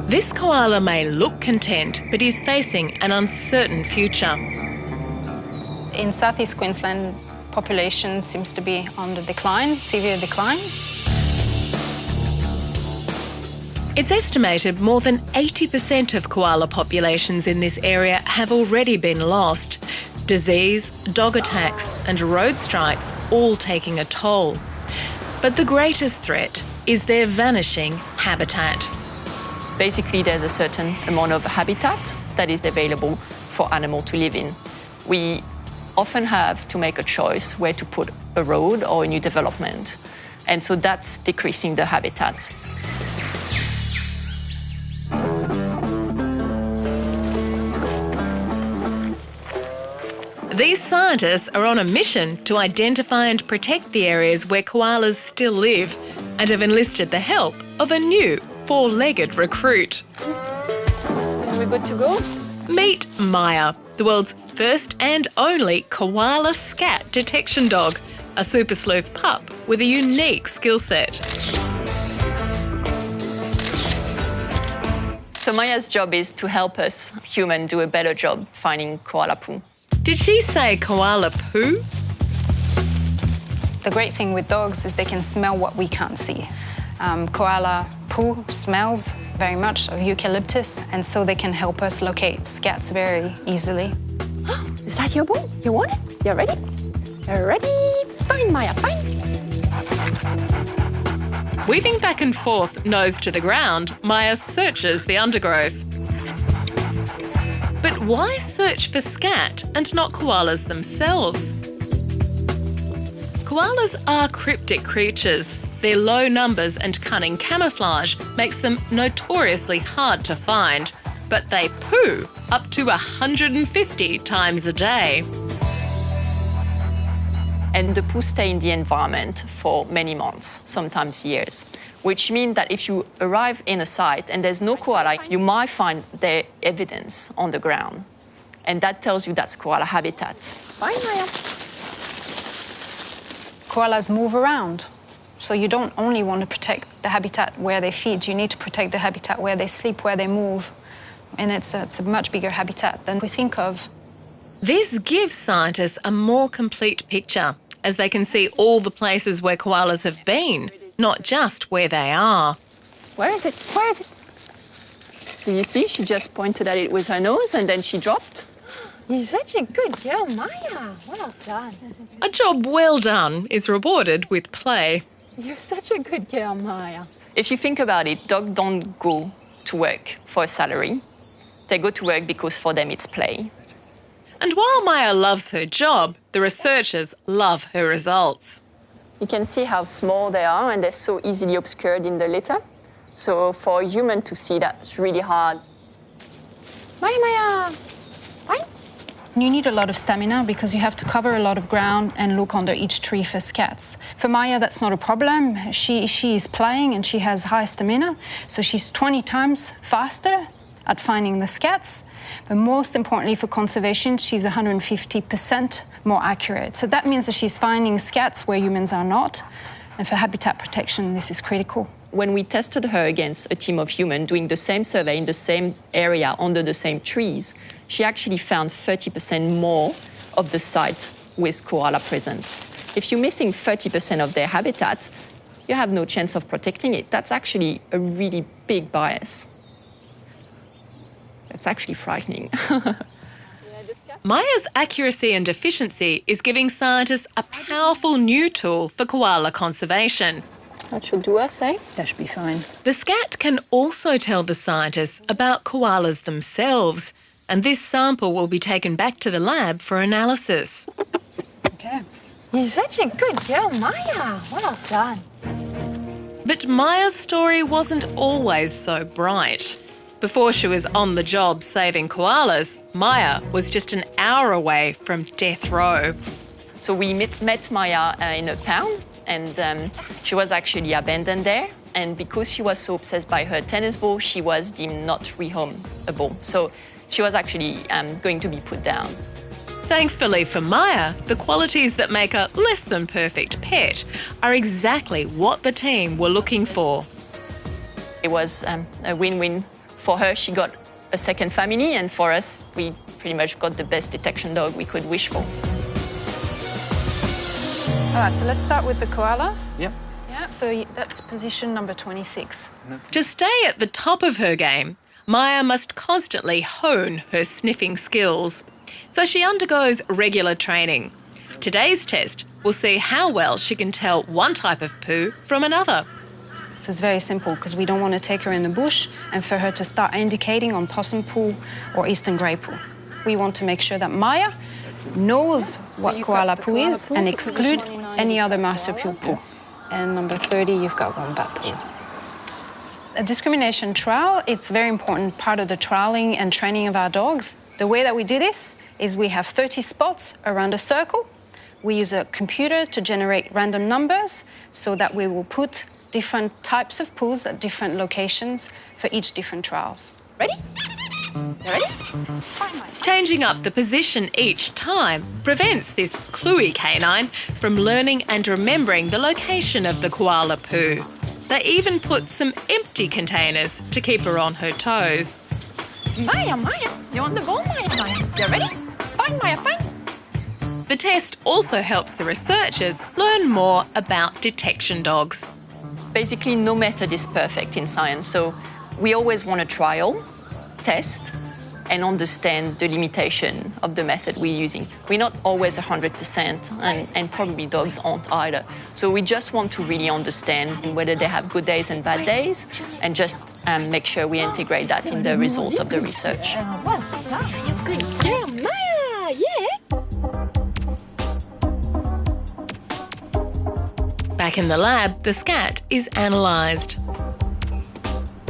This koala may look content, but is facing an uncertain future. In southeast Queensland, population seems to be on the decline, severe decline. It's estimated more than 80% of koala populations in this area have already been lost. Disease, dog attacks and road strikes all taking a toll. But the greatest threat is their vanishing habitat. Basically, there's a certain amount of habitat that is available for animals to live in. We often have to make a choice where to put a road or a new development. And so that's decreasing the habitat. These scientists are on a mission to identify and protect the areas where koalas still live and have enlisted the help of a new four-legged recruit. Are we good to go? Meet Maya, the world's first and only koala scat detection dog, a super-sleuth pup with a unique skill set. So Maya's job is to help us humans do a better job finding koala poo. Did she say koala poo? The great thing with dogs is they can smell what we can't see. Koala poo smells very much of eucalyptus, and so they can help us locate scats very easily. Is that your ball? You want it? You're ready? You're ready? Fine, Maya, fine. Weaving back and forth, nose to the ground, Maya searches the undergrowth. But why search for scat and not koalas themselves? Koalas are cryptic creatures. Their low numbers and cunning camouflage makes them notoriously hard to find, but they poo up to 150 times a day. And the poo stay in the environment for many months, sometimes years, which means that if you arrive in a site and there's no koala, you might find their evidence on the ground. And that tells you that's koala habitat. Bye, Maya. Koalas move around. So you don't only want to protect the habitat where they feed, you need to protect the habitat where they sleep, where they move. And it's a much bigger habitat than we think of. This gives scientists a more complete picture, as they can see all the places where koalas have been, not just where they are. Where is it? Where is it? Did you see? She just pointed at it with her nose and then she dropped. You're such a good girl, Maya. Well done. A job well done is rewarded with play. You're such a good girl, Maya. If you think about it, dogs don't go to work for a salary. They go to work because for them it's play. And while Maya loves her job, the researchers love her results. You can see how small they are and they're so easily obscured in the litter. So for a human to see that, it's really hard. Maya, Maya. Bye. You need a lot of stamina because you have to cover a lot of ground and look under each tree for scats. For Maya, that's not a problem. She is playing and she has high stamina, so she's 20 times faster at finding the scats. But most importantly for conservation, she's 150% more accurate. So that means that she's finding scats where humans are not. And for habitat protection, this is critical. When we tested her against a team of humans doing the same survey in the same area under the same trees, she actually found 30% more of the site with koala present. If you're missing 30% of their habitat, you have no chance of protecting it. That's actually a really big bias. It's actually frightening. Maya's accuracy and efficiency is giving scientists a powerful new tool for koala conservation. That should do us, eh? That should be fine. The scat can also tell the scientists about koalas themselves, and this sample will be taken back to the lab for analysis. Okay. You're such a good girl, Maya. Well done. But Maya's story wasn't always so bright. Before she was on the job saving koalas, Maya was just an hour away from death row. So we met Maya in a pound, and she was actually abandoned there. And because she was so obsessed by her tennis ball, she was deemed not rehomeable. So she was actually going to be put down. Thankfully for Maya, the qualities that make a less than perfect pet are exactly what the team were looking for. It was a win-win For her, she got a second family, and for us, we pretty much got the best detection dog we could wish for. All right, so let's start with the koala. Yep. Yeah, so that's position number 26. To stay at the top of her game, Maya must constantly hone her sniffing skills. So she undergoes regular training. Today's test will see how well she can tell one type of poo from another. So it's very simple because we don't want to take her in the bush and for her to start indicating on possum poo or eastern grey poo. We want to make sure that Maya knows what koala poo is and exclude any other marsupial poo. And number 30, you've got wombat poo. A discrimination trial, it's a very important part of the trialing and training of our dogs. The way that we do this is we have 30 spots around a circle. We use a computer to generate random numbers so that we will put different types of poos at different locations for each different trials. Ready? You ready? Changing up the position each time prevents this cluey canine from learning and remembering the location of the koala poo. They even put some empty containers to keep her on her toes. Maya, you want the ball, Maya? You ready? Fine, Maya, fine. The test also helps the researchers learn more about detection dogs. Basically, no method is perfect in science, so we always want to trial, test, and understand the limitation of the method we're using. We're not always 100%, and probably dogs aren't either. So we just want to really understand whether they have good days and bad days, and just make sure we integrate that in the result of the research. Back in the lab, the scat is analysed.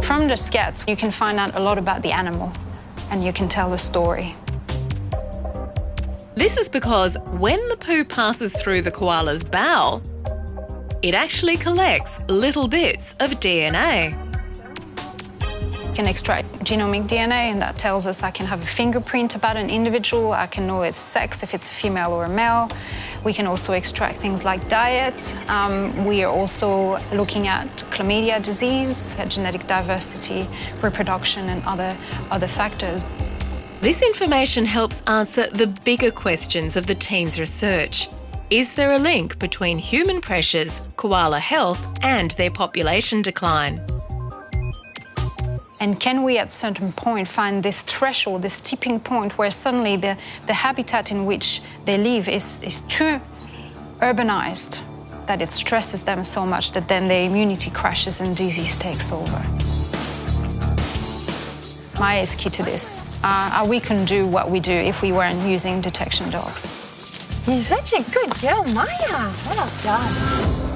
From the scats, you can find out a lot about the animal and you can tell a story. This is because when the poo passes through the koala's bowel, it actually collects little bits of DNA. You can extract genomic DNA and that tells us I can have a fingerprint about an individual, I can know its sex, if it's a female or a male. We can also extract things like diet. We are also looking at chlamydia disease, genetic diversity, reproduction and other factors. This information helps answer the bigger questions of the team's research. Is there a link between human pressures, koala health and their population decline? And can we at a certain point find this threshold, this tipping point where suddenly the habitat in which they live is too urbanized, that it stresses them so much that then their immunity crashes and disease takes over? Maya is key to this. We can do what we do if we weren't using detection dogs. You're such a good girl, Maya. Well done.